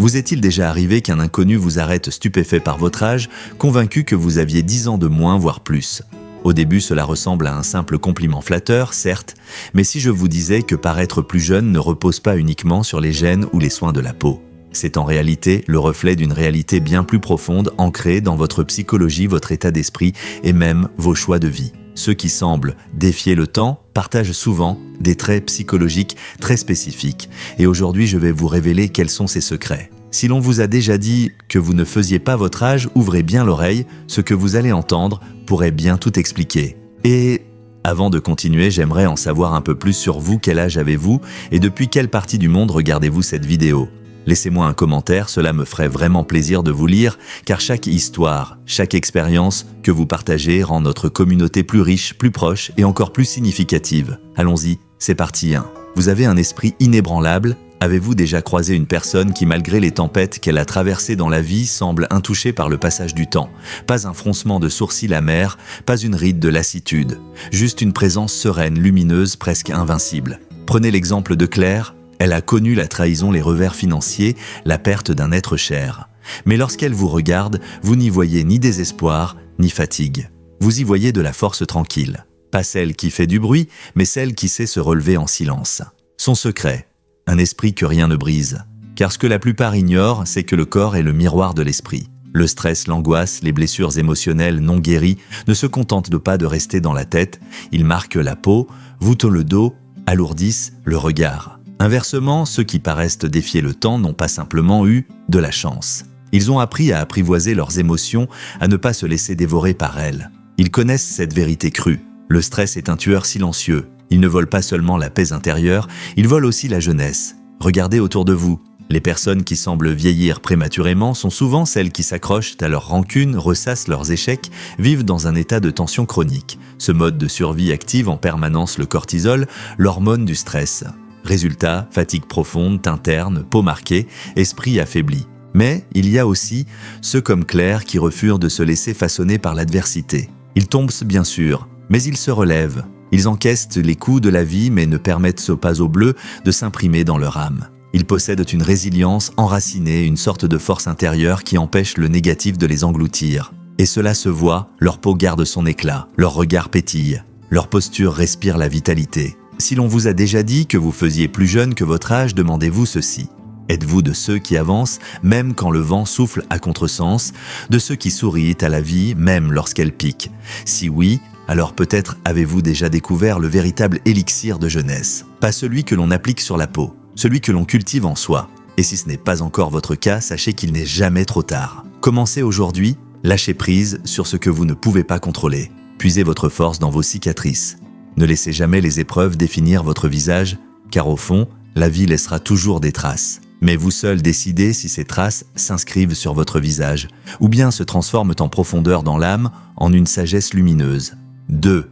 Vous est-il déjà arrivé qu'un inconnu vous arrête stupéfait par votre âge, convaincu que vous aviez 10 ans de moins, voire plus? Au début, cela ressemble à un simple compliment flatteur, certes, mais si je vous disais que paraître plus jeune ne repose pas uniquement sur les gènes ou les soins de la peau, c'est en réalité le reflet d'une réalité bien plus profonde ancrée dans votre psychologie, votre état d'esprit et même vos choix de vie. Ceux qui semblent défier le temps partagent souvent des traits psychologiques très spécifiques. Et aujourd'hui, je vais vous révéler quels sont ces secrets. Si l'on vous a déjà dit que vous ne faisiez pas votre âge, ouvrez bien l'oreille, ce que vous allez entendre pourrait bien tout expliquer. Et avant de continuer, j'aimerais en savoir un peu plus sur vous, quel âge avez-vous et depuis quelle partie du monde regardez-vous cette vidéo? Laissez-moi un commentaire, cela me ferait vraiment plaisir de vous lire, car chaque histoire, chaque expérience que vous partagez rend notre communauté plus riche, plus proche et encore plus significative. Allons-y, c'est parti 1. Vous avez un esprit inébranlable? Avez-vous déjà croisé une personne qui, malgré les tempêtes qu'elle a traversées dans la vie, semble intouchée par le passage du temps? Pas un froncement de sourcils amer, pas une ride de lassitude, juste une présence sereine, lumineuse, presque invincible. Prenez l'exemple de Claire. Elle a connu la trahison, les revers financiers, la perte d'un être cher. Mais lorsqu'elle vous regarde, vous n'y voyez ni désespoir, ni fatigue. Vous y voyez de la force tranquille. Pas celle qui fait du bruit, mais celle qui sait se relever en silence. Son secret, un esprit que rien ne brise. Car ce que la plupart ignorent, c'est que le corps est le miroir de l'esprit. Le stress, l'angoisse, les blessures émotionnelles non guéries ne se contentent pas de rester dans la tête. Ils marquent la peau, voûtent le dos, alourdissent le regard. Inversement, ceux qui paraissent défier le temps n'ont pas simplement eu de la chance. Ils ont appris à apprivoiser leurs émotions, à ne pas se laisser dévorer par elles. Ils connaissent cette vérité crue. Le stress est un tueur silencieux. Il ne vole pas seulement la paix intérieure, il vole aussi la jeunesse. Regardez autour de vous. Les personnes qui semblent vieillir prématurément sont souvent celles qui s'accrochent à leurs rancunes, ressassent leurs échecs, vivent dans un état de tension chronique. Ce mode de survie active en permanence le cortisol, l'hormone du stress. Résultat, fatigue profonde, teint terne, peau marquée, esprit affaibli. Mais il y a aussi ceux comme Claire qui refusent de se laisser façonner par l'adversité. Ils tombent bien sûr, mais ils se relèvent. Ils encaissent les coups de la vie mais ne permettent pas aux bleus de s'imprimer dans leur âme. Ils possèdent une résilience enracinée, une sorte de force intérieure qui empêche le négatif de les engloutir. Et cela se voit, leur peau garde son éclat, leur regard pétille, leur posture respire la vitalité. Si l'on vous a déjà dit que vous faisiez plus jeune que votre âge, demandez-vous ceci. Êtes-vous de ceux qui avancent même quand le vent souffle à contresens, de ceux qui sourient à la vie même lorsqu'elle pique? Si oui, alors peut-être avez-vous déjà découvert le véritable élixir de jeunesse. Pas celui que l'on applique sur la peau, celui que l'on cultive en soi. Et si ce n'est pas encore votre cas, sachez qu'il n'est jamais trop tard. Commencez aujourd'hui, lâchez prise sur ce que vous ne pouvez pas contrôler. Puisez votre force dans vos cicatrices. Ne laissez jamais les épreuves définir votre visage, car au fond, la vie laissera toujours des traces. Mais vous seul décidez si ces traces s'inscrivent sur votre visage, ou bien se transforment en profondeur dans l'âme, en une sagesse lumineuse. 2.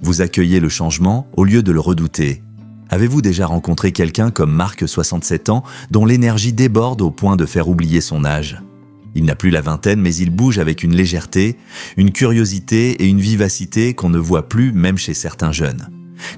Vous accueillez le changement au lieu de le redouter. Avez-vous déjà rencontré quelqu'un comme Marc, 67 ans, dont l'énergie déborde au point de faire oublier son âge? Il n'a plus la vingtaine, mais il bouge avec une légèreté, une curiosité et une vivacité qu'on ne voit plus même chez certains jeunes.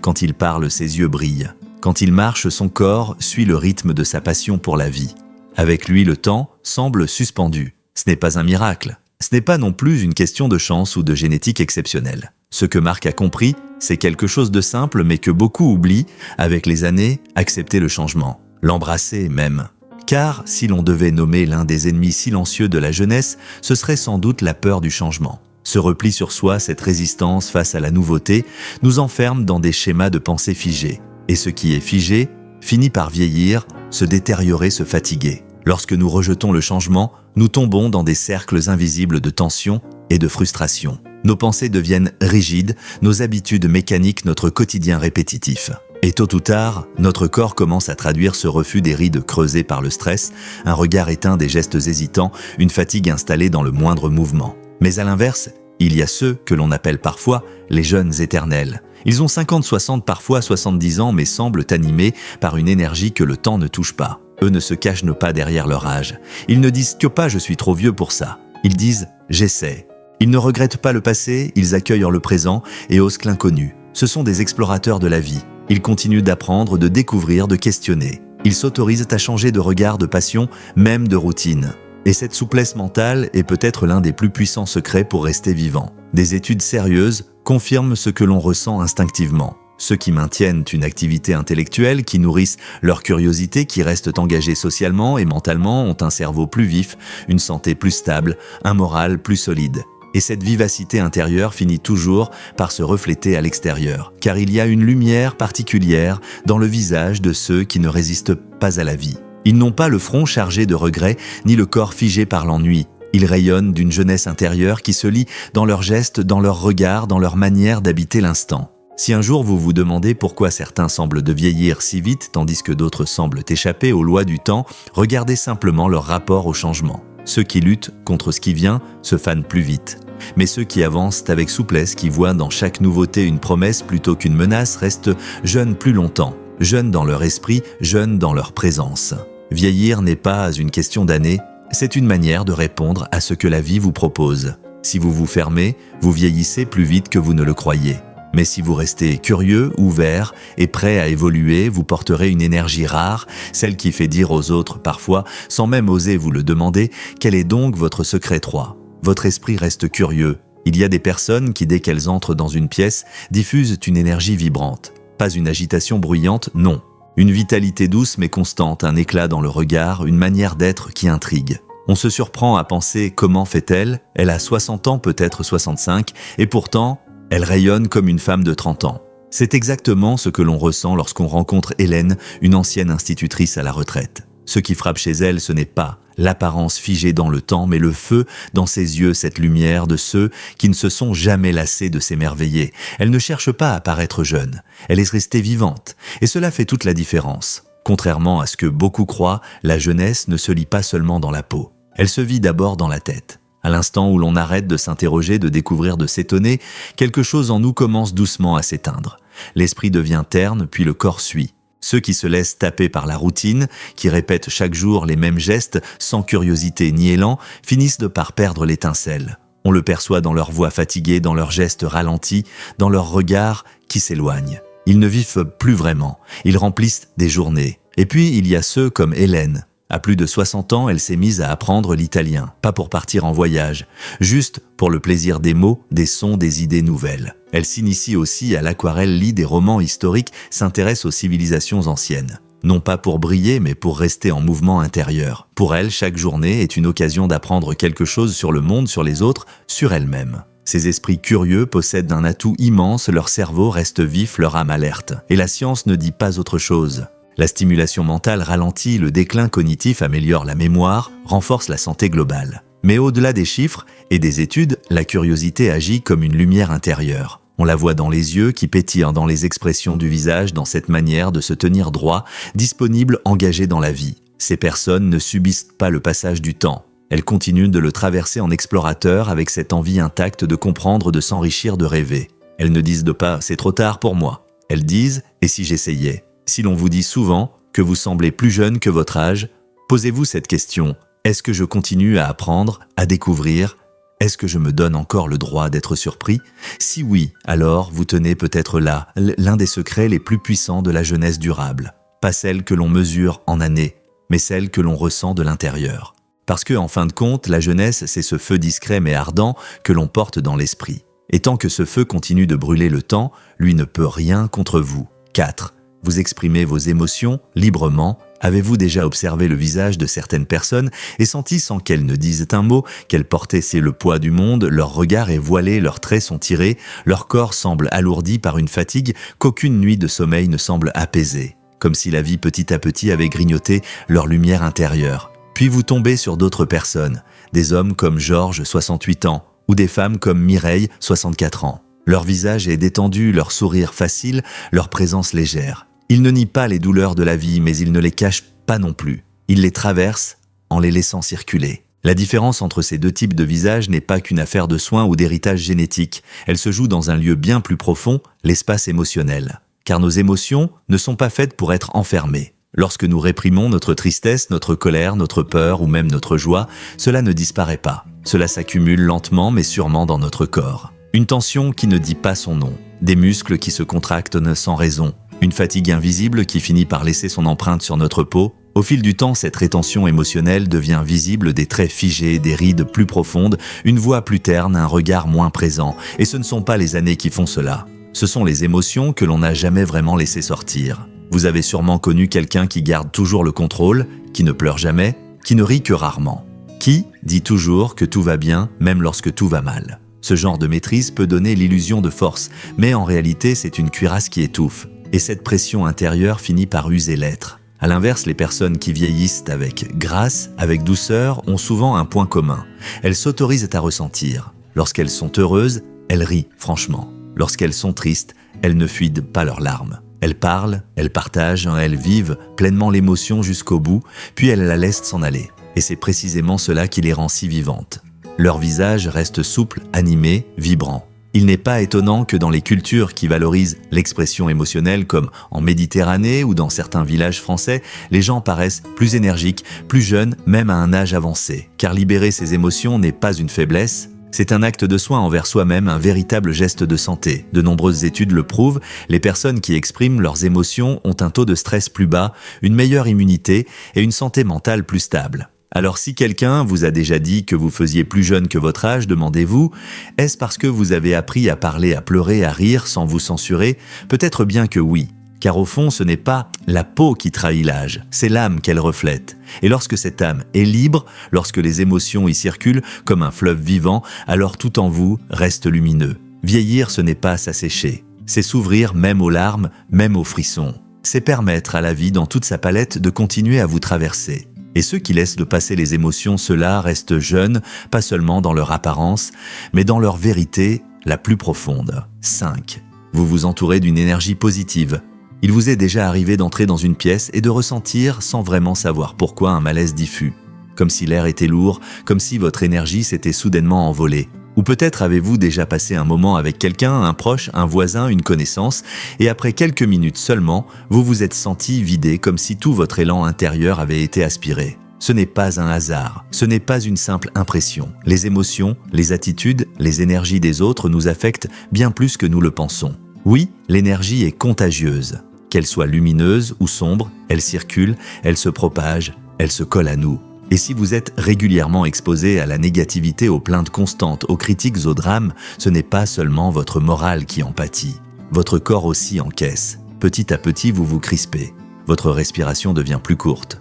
Quand il parle, ses yeux brillent. Quand il marche, son corps suit le rythme de sa passion pour la vie. Avec lui, le temps semble suspendu. Ce n'est pas un miracle. Ce n'est pas non plus une question de chance ou de génétique exceptionnelle. Ce que Marc a compris, c'est quelque chose de simple mais que beaucoup oublient, avec les années, accepter le changement. L'embrasser même. Car si l'on devait nommer l'un des ennemis silencieux de la jeunesse, ce serait sans doute la peur du changement. Ce repli sur soi, cette résistance face à la nouveauté, nous enferme dans des schémas de pensée figés. Et ce qui est figé finit par vieillir, se détériorer, se fatiguer. Lorsque nous rejetons le changement, nous tombons dans des cercles invisibles de tension et de frustration. Nos pensées deviennent rigides, nos habitudes mécaniques, notre quotidien répétitif. Et tôt ou tard, notre corps commence à traduire ce refus des rides creusées par le stress, un regard éteint des gestes hésitants, une fatigue installée dans le moindre mouvement. Mais à l'inverse, il y a ceux que l'on appelle parfois les jeunes éternels. Ils ont 50, 60, parfois 70 ans, mais semblent animés par une énergie que le temps ne touche pas. Eux ne se cachent pas derrière leur âge. Ils ne disent que pas « je suis trop vieux pour ça ». Ils disent « j'essaie ». Ils ne regrettent pas le passé, ils accueillent le présent et osent l'inconnu. Ce sont des explorateurs de la vie. Ils continuent d'apprendre, de découvrir, de questionner. Ils s'autorisent à changer de regard, de passion, même de routine. Et cette souplesse mentale est peut-être l'un des plus puissants secrets pour rester vivant. Des études sérieuses confirment ce que l'on ressent instinctivement. Ceux qui maintiennent une activité intellectuelle, qui nourrissent leur curiosité, qui restent engagés socialement et mentalement, ont un cerveau plus vif, une santé plus stable, un moral plus solide. Et cette vivacité intérieure finit toujours par se refléter à l'extérieur, car il y a une lumière particulière dans le visage de ceux qui ne résistent pas à la vie. Ils n'ont pas le front chargé de regrets, ni le corps figé par l'ennui. Ils rayonnent d'une jeunesse intérieure qui se lit dans leurs gestes, dans leurs regards, dans leur manière d'habiter l'instant. Si un jour vous vous demandez pourquoi certains semblent de vieillir si vite tandis que d'autres semblent échapper aux lois du temps, regardez simplement leur rapport au changement. Ceux qui luttent contre ce qui vient se fanent plus vite. Mais ceux qui avancent avec souplesse, qui voient dans chaque nouveauté une promesse plutôt qu'une menace, restent jeunes plus longtemps, jeunes dans leur esprit, jeunes dans leur présence. Vieillir n'est pas une question d'années, c'est une manière de répondre à ce que la vie vous propose. Si vous vous fermez, vous vieillissez plus vite que vous ne le croyez. Mais si vous restez curieux, ouvert et prêt à évoluer, vous porterez une énergie rare, celle qui fait dire aux autres parfois, sans même oser vous le demander, quel est donc votre secret 3 ? Votre esprit reste curieux. Il y a des personnes qui, dès qu'elles entrent dans une pièce, diffusent une énergie vibrante. Pas une agitation bruyante, non. Une vitalité douce mais constante, un éclat dans le regard, une manière d'être qui intrigue. On se surprend à penser comment fait-elle ? Elle a 60 ans, peut-être 65, et pourtant, elle rayonne comme une femme de 30 ans. C'est exactement ce que l'on ressent lorsqu'on rencontre Hélène, une ancienne institutrice à la retraite. Ce qui frappe chez elle, ce n'est pas l'apparence figée dans le temps, mais le feu dans ses yeux, cette lumière de ceux qui ne se sont jamais lassés de s'émerveiller. Elle ne cherche pas à paraître jeune, elle est restée vivante, et cela fait toute la différence. Contrairement à ce que beaucoup croient, la jeunesse ne se lit pas seulement dans la peau, elle se vit d'abord dans la tête. À l'instant où l'on arrête de s'interroger, de découvrir, de s'étonner, quelque chose en nous commence doucement à s'éteindre. L'esprit devient terne, puis le corps suit. Ceux qui se laissent taper par la routine, qui répètent chaque jour les mêmes gestes, sans curiosité ni élan, finissent par perdre l'étincelle. On le perçoit dans leur voix fatiguée, dans leurs gestes ralentis, dans leurs regards qui s'éloignent. Ils ne vivent plus vraiment, ils remplissent des journées. Et puis il y a ceux comme Hélène. À plus de 60 ans, elle s'est mise à apprendre l'italien, pas pour partir en voyage, juste pour le plaisir des mots, des sons, des idées nouvelles. Elle s'initie aussi à l'aquarelle, lit des romans historiques, s'intéresse aux civilisations anciennes. Non pas pour briller, mais pour rester en mouvement intérieur. Pour elle, chaque journée est une occasion d'apprendre quelque chose sur le monde, sur les autres, sur elle-même. Ces esprits curieux possèdent un atout immense, leur cerveau reste vif, leur âme alerte. Et la science ne dit pas autre chose. La stimulation mentale ralentit le déclin cognitif, améliore la mémoire, renforce la santé globale. Mais au-delà des chiffres et des études, la curiosité agit comme une lumière intérieure. On la voit dans les yeux qui pétillent, dans les expressions du visage, dans cette manière de se tenir droit, disponible, engagé dans la vie. Ces personnes ne subissent pas le passage du temps. Elles continuent de le traverser en explorateur avec cette envie intacte de comprendre, de s'enrichir, de rêver. Elles ne disent pas « c'est trop tard pour moi ». Elles disent « et si j'essayais ». Si l'on vous dit souvent que vous semblez plus jeune que votre âge, posez-vous cette question. Est-ce que je continue à apprendre, à découvrir ? Est-ce que je me donne encore le droit d'être surpris ? Si oui, alors vous tenez peut-être là l'un des secrets les plus puissants de la jeunesse durable. Pas celle que l'on mesure en années, mais celle que l'on ressent de l'intérieur. Parce que, en fin de compte, la jeunesse, c'est ce feu discret mais ardent que l'on porte dans l'esprit. Et tant que ce feu continue de brûler le temps, lui ne peut rien contre vous. 4. Vous exprimez vos émotions librement. Avez-vous déjà observé le visage de certaines personnes et senti sans qu'elles ne disent un mot qu'elles portaient le poids du monde, leur regard est voilé, leurs traits sont tirés, leur corps semble alourdi par une fatigue qu'aucune nuit de sommeil ne semble apaiser, comme si la vie petit à petit avait grignoté leur lumière intérieure. Puis vous tombez sur d'autres personnes, des hommes comme Georges, 68 ans, ou des femmes comme Mireille, 64 ans. Leur visage est détendu, leur sourire facile, leur présence légère. Ils ne nient pas les douleurs de la vie, mais ils ne les cachent pas non plus. Ils les traversent en les laissant circuler. La différence entre ces deux types de visages n'est pas qu'une affaire de soins ou d'héritage génétique. Elle se joue dans un lieu bien plus profond, l'espace émotionnel. Car nos émotions ne sont pas faites pour être enfermées. Lorsque nous réprimons notre tristesse, notre colère, notre peur ou même notre joie, cela ne disparaît pas. Cela s'accumule lentement mais sûrement dans notre corps. Une tension qui ne dit pas son nom, des muscles qui se contractent sans raison, Une fatigue invisible qui finit par laisser son empreinte sur notre peau. Au fil du temps, cette rétention émotionnelle devient visible, des traits figés, des rides plus profondes, une voix plus terne, un regard moins présent. Et ce ne sont pas les années qui font cela. Ce sont les émotions que l'on n'a jamais vraiment laissées sortir. Vous avez sûrement connu quelqu'un qui garde toujours le contrôle, qui ne pleure jamais, qui ne rit que rarement, qui dit toujours que tout va bien, même lorsque tout va mal. Ce genre de maîtrise peut donner l'illusion de force, mais en réalité, c'est une cuirasse qui étouffe. Et cette pression intérieure finit par user l'être. À l'inverse, les personnes qui vieillissent avec grâce, avec douceur, ont souvent un point commun. Elles s'autorisent à ressentir. Lorsqu'elles sont heureuses, elles rient franchement. Lorsqu'elles sont tristes, elles ne fuient pas leurs larmes. Elles parlent, elles partagent, elles vivent pleinement l'émotion jusqu'au bout, puis elles la laissent s'en aller. Et c'est précisément cela qui les rend si vivantes. Leur visage reste souple, animé, vibrant. Il n'est pas étonnant que dans les cultures qui valorisent l'expression émotionnelle comme en Méditerranée ou dans certains villages français, les gens paraissent plus énergiques, plus jeunes, même à un âge avancé. Car libérer ses émotions n'est pas une faiblesse, c'est un acte de soin envers soi-même, un véritable geste de santé. De nombreuses études le prouvent, les personnes qui expriment leurs émotions ont un taux de stress plus bas, une meilleure immunité et une santé mentale plus stable. Alors si quelqu'un vous a déjà dit que vous faisiez plus jeune que votre âge, demandez-vous, est-ce parce que vous avez appris à parler, à pleurer, à rire sans vous censurer? Peut-être bien que oui, car au fond ce n'est pas la peau qui trahit l'âge, c'est l'âme qu'elle reflète. Et lorsque cette âme est libre, lorsque les émotions y circulent comme un fleuve vivant, alors tout en vous reste lumineux. Vieillir, ce n'est pas s'assécher, c'est s'ouvrir même aux larmes, même aux frissons. C'est permettre à la vie dans toute sa palette de continuer à vous traverser. Et ceux qui laissent de passer les émotions, ceux-là restent jeunes, pas seulement dans leur apparence, mais dans leur vérité la plus profonde. 5. Vous vous entourez d'une énergie positive. Il vous est déjà arrivé d'entrer dans une pièce et de ressentir, sans vraiment savoir pourquoi, un malaise diffus. Comme si l'air était lourd, comme si votre énergie s'était soudainement envolée. Ou peut-être avez-vous déjà passé un moment avec quelqu'un, un proche, un voisin, une connaissance, et après quelques minutes seulement, vous vous êtes senti vidé comme si tout votre élan intérieur avait été aspiré. Ce n'est pas un hasard, ce n'est pas une simple impression. Les émotions, les attitudes, les énergies des autres nous affectent bien plus que nous le pensons. Oui, l'énergie est contagieuse. Qu'elle soit lumineuse ou sombre, elle circule, elle se propage, elle se colle à nous. Et si vous êtes régulièrement exposé à la négativité, aux plaintes constantes, aux critiques, aux drames, ce n'est pas seulement votre morale qui en pâtit. Votre corps aussi encaisse. Petit à petit, vous vous crispez. Votre respiration devient plus courte.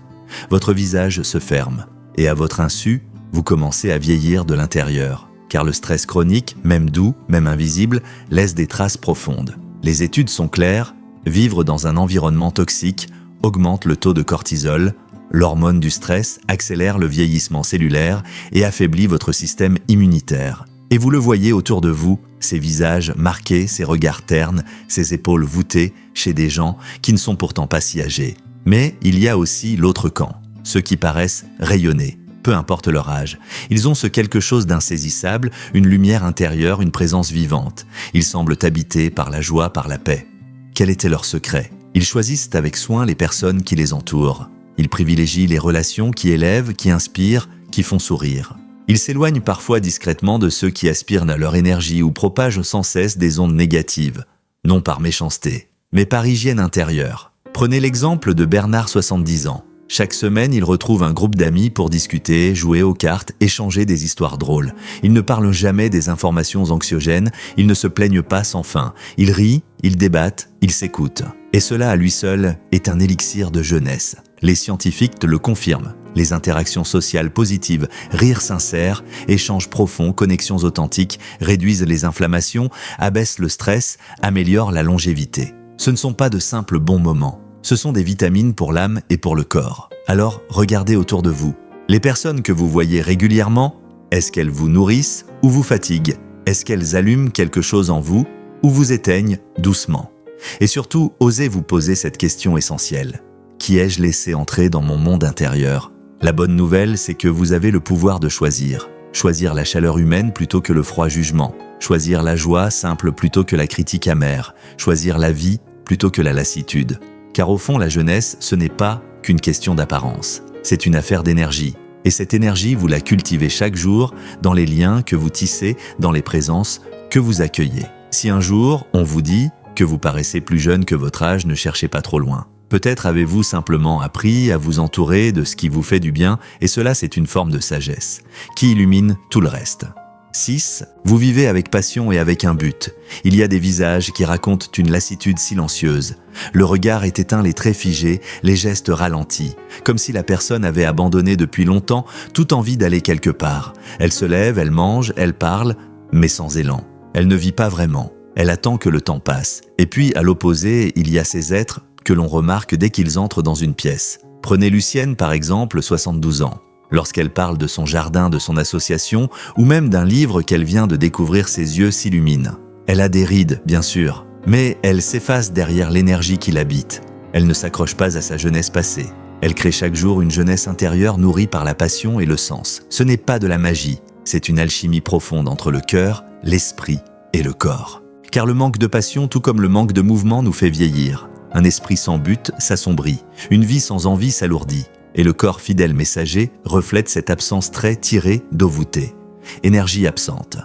Votre visage se ferme. Et à votre insu, vous commencez à vieillir de l'intérieur. Car le stress chronique, même doux, même invisible, laisse des traces profondes. Les études sont claires. Vivre dans un environnement toxique augmente le taux de cortisol. L'hormone du stress accélère le vieillissement cellulaire et affaiblit votre système immunitaire. Et vous le voyez autour de vous, ces visages marqués, ces regards ternes, ces épaules voûtées chez des gens qui ne sont pourtant pas si âgés. Mais il y a aussi l'autre camp, ceux qui paraissent rayonner, peu importe leur âge. Ils ont ce quelque chose d'insaisissable, une lumière intérieure, une présence vivante. Ils semblent habités par la joie, par la paix. Quel était leur secret? Ils choisissent avec soin les personnes qui les entourent. Ils privilégient les relations qui élèvent, qui inspirent, qui font sourire. Ils s'éloignent parfois discrètement de ceux qui aspirent à leur énergie ou propagent sans cesse des ondes négatives, non par méchanceté, mais par hygiène intérieure. Prenez l'exemple de Bernard, 70 ans. Chaque semaine, il retrouve un groupe d'amis pour discuter, jouer aux cartes, échanger des histoires drôles. Ils ne parlent jamais des informations anxiogènes, ils ne se plaignent pas sans fin. Ils rient, ils débattent, ils s'écoutent. Et cela à lui seul est un élixir de jeunesse. Les scientifiques te le confirment. Les interactions sociales positives, rires sincères, échanges profonds, connexions authentiques réduisent les inflammations, abaissent le stress, améliorent la longévité. Ce ne sont pas de simples bons moments. Ce sont des vitamines pour l'âme et pour le corps. Alors, regardez autour de vous. Les personnes que vous voyez régulièrement, est-ce qu'elles vous nourrissent ou vous fatiguent? Est-ce qu'elles allument quelque chose en vous ou vous éteignent doucement? Et surtout, osez vous poser cette question essentielle. Qui ai-je laissé entrer dans mon monde intérieur? La bonne nouvelle, c'est que vous avez le pouvoir de choisir. Choisir la chaleur humaine plutôt que le froid jugement. Choisir la joie simple plutôt que la critique amère. Choisir la vie plutôt que la lassitude. Car au fond, la jeunesse, ce n'est pas qu'une question d'apparence. C'est une affaire d'énergie. Et cette énergie, vous la cultivez chaque jour dans les liens que vous tissez, dans les présences que vous accueillez. Si un jour, on vous dit Que vous paraissez plus jeune que votre âge, ne cherchez pas trop loin. Peut-être avez-vous simplement appris à vous entourer de ce qui vous fait du bien, et cela c'est une forme de sagesse, qui illumine tout le reste. 6. Vous vivez avec passion et avec un but. Il y a des visages qui racontent une lassitude silencieuse. Le regard est éteint, les traits figés, les gestes ralentis, comme si la personne avait abandonné depuis longtemps toute envie d'aller quelque part. Elle se lève, elle mange, elle parle, mais sans élan. Elle ne vit pas vraiment. Elle attend que le temps passe. Et puis, à l'opposé, il y a ces êtres que l'on remarque dès qu'ils entrent dans une pièce. Prenez Lucienne, par exemple, 72 ans. Lorsqu'elle parle de son jardin, de son association, ou même d'un livre qu'elle vient de découvrir, ses yeux s'illuminent. Elle a des rides, bien sûr, mais elle s'efface derrière l'énergie qui l'habite. Elle ne s'accroche pas à sa jeunesse passée. Elle crée chaque jour une jeunesse intérieure nourrie par la passion et le sens. Ce n'est pas de la magie, c'est une alchimie profonde entre le cœur, l'esprit et le corps. Car le manque de passion, tout comme le manque de mouvement, nous fait vieillir. Un esprit sans but s'assombrit, une vie sans envie s'alourdit. Et le corps fidèle messager reflète cette absence très tirée d'eau voûtée. Énergie absente.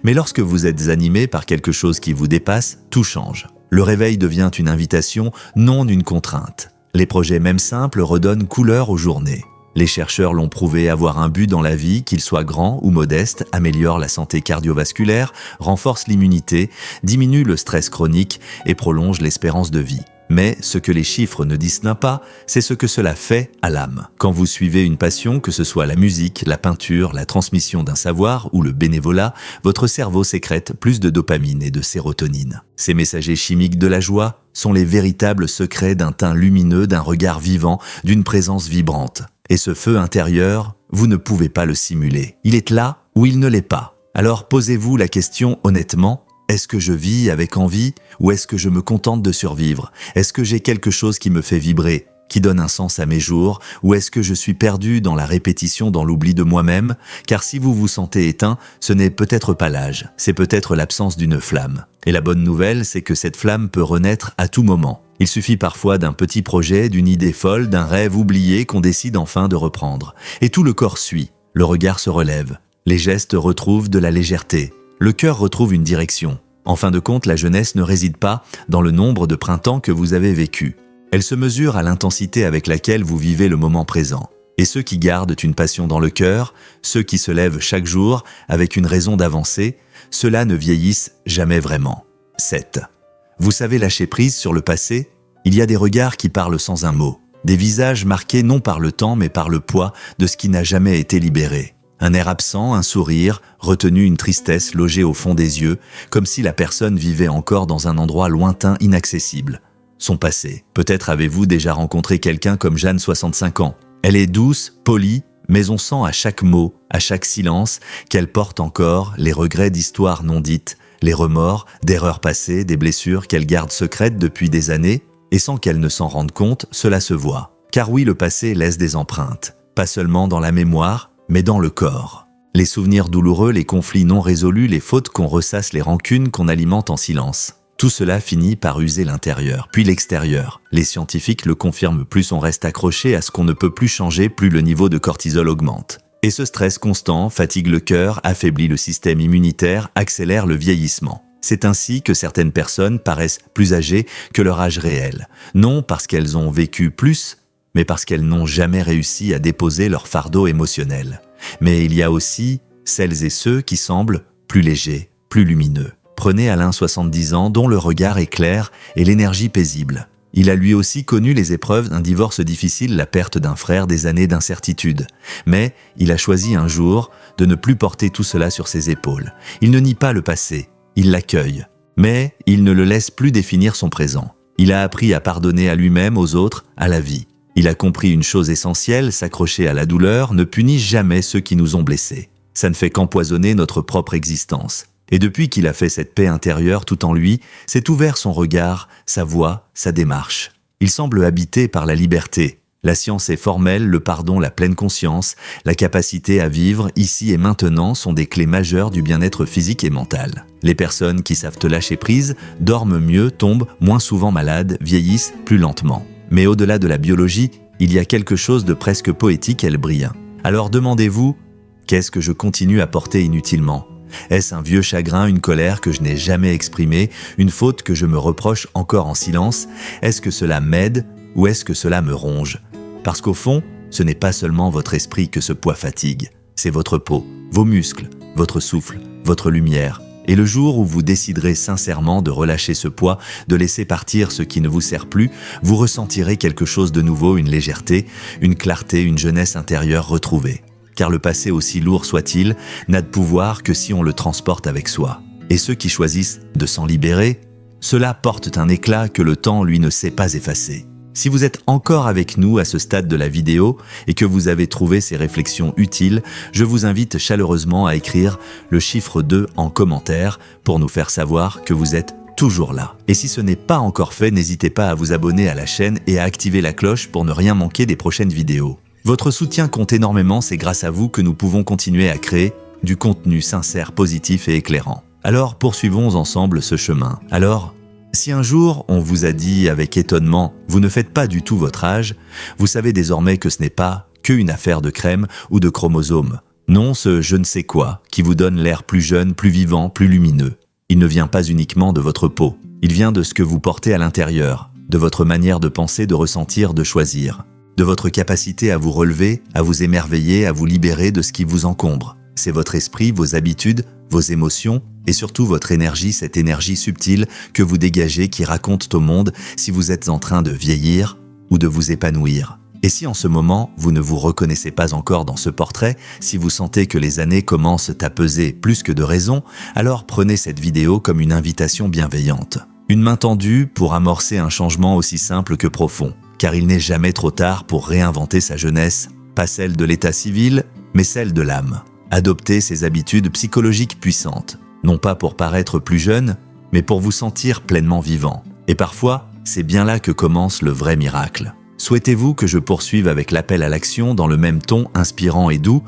Mais lorsque vous êtes animé par quelque chose qui vous dépasse, tout change. Le réveil devient une invitation, non une contrainte. Les projets même simples redonnent couleur aux journées. Les chercheurs l'ont prouvé, avoir un but dans la vie, qu'il soit grand ou modeste, améliore la santé cardiovasculaire, renforce l'immunité, diminue le stress chronique et prolonge l'espérance de vie. Mais ce que les chiffres ne disent pas, c'est ce que cela fait à l'âme. Quand vous suivez une passion, que ce soit la musique, la peinture, la transmission d'un savoir ou le bénévolat, votre cerveau sécrète plus de dopamine et de sérotonine. Ces messagers chimiques de la joie sont les véritables secrets d'un teint lumineux, d'un regard vivant, d'une présence vibrante. Et ce feu intérieur, vous ne pouvez pas le simuler. Il est là ou il ne l'est pas. Alors posez-vous la question honnêtement. Est-ce que je vis avec envie ou est-ce que je me contente de survivre? Est-ce que j'ai quelque chose qui me fait vibrer, qui donne un sens à mes jours, ou est-ce que je suis perdu dans la répétition, dans l'oubli de moi-même? Car si vous vous sentez éteint, ce n'est peut-être pas l'âge, c'est peut-être l'absence d'une flamme. Et la bonne nouvelle, c'est que cette flamme peut renaître à tout moment. Il suffit parfois d'un petit projet, d'une idée folle, d'un rêve oublié qu'on décide enfin de reprendre. Et tout le corps suit, le regard se relève, les gestes retrouvent de la légèreté. Le cœur retrouve une direction. En fin de compte, la jeunesse ne réside pas dans le nombre de printemps que vous avez vécu. Elle se mesure à l'intensité avec laquelle vous vivez le moment présent. Et ceux qui gardent une passion dans le cœur, ceux qui se lèvent chaque jour avec une raison d'avancer, ceux-là ne vieillissent jamais vraiment. 7. Vous savez lâcher prise sur le passé? Il y a des regards qui parlent sans un mot. Des visages marqués non par le temps mais par le poids de ce qui n'a jamais été libéré. Un air absent, un sourire, retenu, une tristesse logée au fond des yeux, comme si la personne vivait encore dans un endroit lointain, inaccessible. Son passé. Peut-être avez-vous déjà rencontré quelqu'un comme Jeanne, 65 ans. Elle est douce, polie, mais on sent à chaque mot, à chaque silence, qu'elle porte encore les regrets d'histoires non dites, les remords, d'erreurs passées, des blessures qu'elle garde secrètes depuis des années, et sans qu'elle ne s'en rende compte, cela se voit. Car oui, le passé laisse des empreintes, pas seulement dans la mémoire, mais dans le corps. Les souvenirs douloureux, les conflits non résolus, les fautes qu'on ressasse, les rancunes qu'on alimente en silence. Tout cela finit par user l'intérieur, puis l'extérieur. Les scientifiques le confirment, plus on reste accroché à ce qu'on ne peut plus changer, plus le niveau de cortisol augmente. Et ce stress constant fatigue le cœur, affaiblit le système immunitaire, accélère le vieillissement. C'est ainsi que certaines personnes paraissent plus âgées que leur âge réel. Non parce qu'elles ont vécu plus, mais parce qu'elles n'ont jamais réussi à déposer leur fardeau émotionnel. Mais il y a aussi celles et ceux qui semblent plus légers, plus lumineux. Prenez Alain, 70 ans, dont le regard est clair et l'énergie paisible. Il a lui aussi connu les épreuves d'un divorce difficile, la perte d'un frère, des années d'incertitude. Mais il a choisi un jour de ne plus porter tout cela sur ses épaules. Il ne nie pas le passé, il l'accueille. Mais il ne le laisse plus définir son présent. Il a appris à pardonner à lui-même, aux autres, à la vie. Il a compris une chose essentielle, s'accrocher à la douleur ne punit jamais ceux qui nous ont blessés. Ça ne fait qu'empoisonner notre propre existence. Et depuis qu'il a fait cette paix intérieure tout en lui, s'est ouvert son regard, sa voix, sa démarche. Il semble habité par la liberté. La science est formelle, le pardon, la pleine conscience, la capacité à vivre ici et maintenant sont des clés majeures du bien-être physique et mental. Les personnes qui savent lâcher prise dorment mieux, tombent moins souvent malades, vieillissent plus lentement. Mais au-delà de la biologie, il y a quelque chose de presque poétique, elle brille. Alors demandez-vous, qu'est-ce que je continue à porter inutilement ? Est-ce un vieux chagrin, une colère que je n'ai jamais exprimée, une faute que je me reproche encore en silence? Est-ce que cela m'aide ou est-ce que cela me ronge? Parce qu'au fond, ce n'est pas seulement votre esprit que ce poids fatigue, c'est votre peau, vos muscles, votre souffle, votre lumière. Et le jour où vous déciderez sincèrement de relâcher ce poids, de laisser partir ce qui ne vous sert plus, vous ressentirez quelque chose de nouveau, une légèreté, une clarté, une jeunesse intérieure retrouvée. Car le passé, aussi lourd soit-il, n'a de pouvoir que si on le transporte avec soi. Et ceux qui choisissent de s'en libérer, ceux-là portent un éclat que le temps, lui, ne sait pas effacer. Si vous êtes encore avec nous à ce stade de la vidéo et que vous avez trouvé ces réflexions utiles, je vous invite chaleureusement à écrire le chiffre 2 en commentaire pour nous faire savoir que vous êtes toujours là. Et si ce n'est pas encore fait, n'hésitez pas à vous abonner à la chaîne et à activer la cloche pour ne rien manquer des prochaines vidéos. Votre soutien compte énormément, c'est grâce à vous que nous pouvons continuer à créer du contenu sincère, positif et éclairant. Alors poursuivons ensemble ce chemin. Alors, si un jour on vous a dit avec étonnement « vous ne faites pas du tout votre âge », vous savez désormais que ce n'est pas qu'une affaire de crème ou de chromosomes. Non, ce je ne sais quoi qui vous donne l'air plus jeune, plus vivant, plus lumineux. Il ne vient pas uniquement de votre peau, il vient de ce que vous portez à l'intérieur, de votre manière de penser, de ressentir, de choisir, de votre capacité à vous relever, à vous émerveiller, à vous libérer de ce qui vous encombre. C'est votre esprit, vos habitudes, vos émotions et surtout votre énergie, cette énergie subtile que vous dégagez qui raconte au monde si vous êtes en train de vieillir ou de vous épanouir. Et si en ce moment, vous ne vous reconnaissez pas encore dans ce portrait, si vous sentez que les années commencent à peser plus que de raison, alors prenez cette vidéo comme une invitation bienveillante. Une main tendue pour amorcer un changement aussi simple que profond, car il n'est jamais trop tard pour réinventer sa jeunesse, pas celle de l'état civil, mais celle de l'âme. Adoptez ces habitudes psychologiques puissantes, non pas pour paraître plus jeune, mais pour vous sentir pleinement vivant. Et parfois, c'est bien là que commence le vrai miracle. Souhaitez-vous que je poursuive avec l'appel à l'action dans le même ton inspirant et doux?